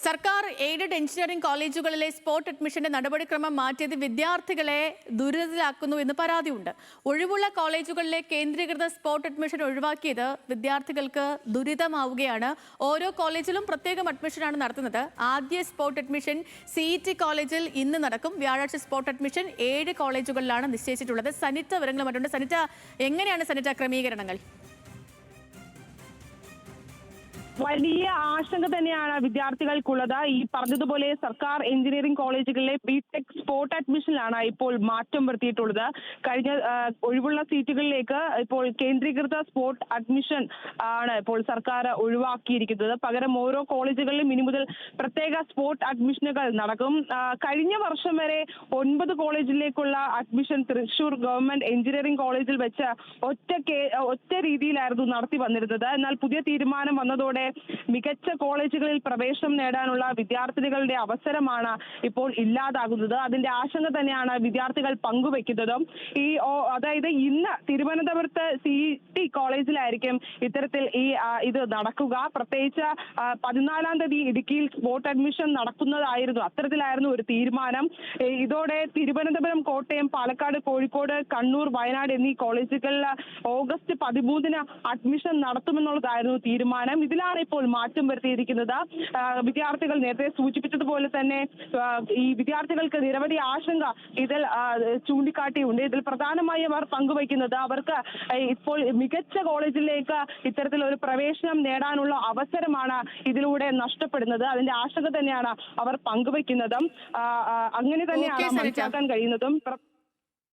സർക്കാർ aided engineering കോളേജുകളിലെ spot അഡ്മിഷന്റെ നടപടിക്രമം മാറ്റിയത് വിദ്യാർത്ഥികളെ ദുരിതത്തിലാക്കുന്നു എന്ന് പരാതിയുണ്ട്. ഒഴിവുള്ള കോളേജുകളിലെ കേന്ദ്രീകൃത സ്പോട്ട് അഡ്മിഷൻ ഒഴിവാക്കിയത് വിദ്യാർത്ഥികൾക്ക് ദുരിതമാവുകയാണ്. ഓരോ കോളേജിലും പ്രത്യേകം അഡ്മിഷനാണ് നടത്തുന്നത്. ആദ്യ സ്പോട്ട് അഡ്മിഷൻ CET കോളേജിൽ ഇന്ന് നടക്കും. വ്യാഴാഴ്ച സ്പോട്ട് അഡ്മിഷൻ 7 കോളേജുകളിലാണ് നിശ്ചയിച്ചിട്ടുള്ളത്. സനിറ്റ വിവരങ്ങൾ മറ്റുണ്ട്. സനിറ്റ, എങ്ങനെയാണ് സനിറ്റ ക്രമീകരണങ്ങൾ? വലിയ ആശങ്ക തന്നെയാണ് വിദ്യാർത്ഥികൾക്കുള്ളത്. ഈ പറഞ്ഞതുപോലെ സർക്കാർ എഞ്ചിനീയറിംഗ് കോളേജുകളിലെ BTech സ്പോട്ട് അഡ്മിഷനിലാണ് ഇപ്പോൾ മാറ്റം വരുത്തിയിട്ടുള്ളത്. കഴിഞ്ഞ ഒഴിവുള്ള സീറ്റുകളിലേക്ക് ഇപ്പോൾ കേന്ദ്രീകൃത സ്പോട്ട് അഡ്മിഷൻ ആണ് ഇപ്പോൾ സർക്കാർ ഒഴിവാക്കിയിരിക്കുന്നത്. പകരം ഓരോ കോളേജുകളിലും ഇനി മുതൽ പ്രത്യേക സ്പോട്ട് അഡ്മിഷനുകൾ നടക്കും. കഴിഞ്ഞ വർഷം വരെ 9 കോളേജിലേക്കുള്ള അഡ്മിഷൻ തൃശൂർ ഗവൺമെന്റ് എഞ്ചിനീയറിംഗ് കോളേജിൽ വെച്ച് ഒറ്റ രീതിയിലായിരുന്നു നടത്തി വന്നിരുന്നത്. എന്നാൽ പുതിയ തീരുമാനം വന്നതോടെ മികച്ച കോളേജുകളിൽ പ്രവേശനം നേടാനുള്ള വിദ്യാർത്ഥികളുടെ അവസരമാണ് ഇപ്പോൾ ഇല്ലാതാകുന്നത്. അതിന്റെ ആശങ്ക തന്നെയാണ് വിദ്യാർത്ഥികൾ പങ്കുവെക്കുന്നതും. അതായത് ഇന്ന് തിരുവനന്തപുരത്ത് CET കോളേജിലായിരിക്കും ഇത്തരത്തിൽ ഇത് നടക്കുക. പ്രത്യേകിച്ച് 14-ാം തീയതി ഇടുക്കിയിൽ സ്പോട്ട് അഡ്മിഷൻ നടക്കുന്നതായിരുന്നു. അത്തരത്തിലായിരുന്നു ഒരു തീരുമാനം. ഇതോടെ തിരുവനന്തപുരം, കോട്ടയം, പാലക്കാട്, കോഴിക്കോട്, കണ്ണൂർ, വയനാട് എന്നീ കോളേജുകളിൽ ഓഗസ്റ്റ് 13-ന് അഡ്മിഷൻ നടത്തുമെന്നുള്ളതായിരുന്നു തീരുമാനം. ഇതിലാണ് ഇപ്പോൾ മാറ്റം വരുത്തിയിരിക്കുന്നത്. വിദ്യാർത്ഥികൾ നേരത്തെ സൂചിപ്പിച്ചതുപോലെ തന്നെ ഈ വിദ്യാർത്ഥികൾക്ക് നിരവധി ആശങ്ക ഇതിൽ ചൂണ്ടിക്കാട്ടിയുണ്ട്. ഇതിൽ പ്രധാനമായി അവർ പങ്കുവയ്ക്കുന്നത് അവർക്ക് ഇപ്പോൾ മികച്ച കോളേജിലേക്ക് ഇത്തരത്തിൽ ഒരു പ്രവേശനം നേടാനുള്ള അവസരമാണ് ഇതിലൂടെ നഷ്ടപ്പെടുന്നത്. അതിന്റെ ആശങ്ക തന്നെയാണ് അവർ പങ്കുവയ്ക്കുന്നതും അങ്ങനെ തന്നെയാണ് മനസ്സിലാക്കാൻ കഴിയുന്നതും.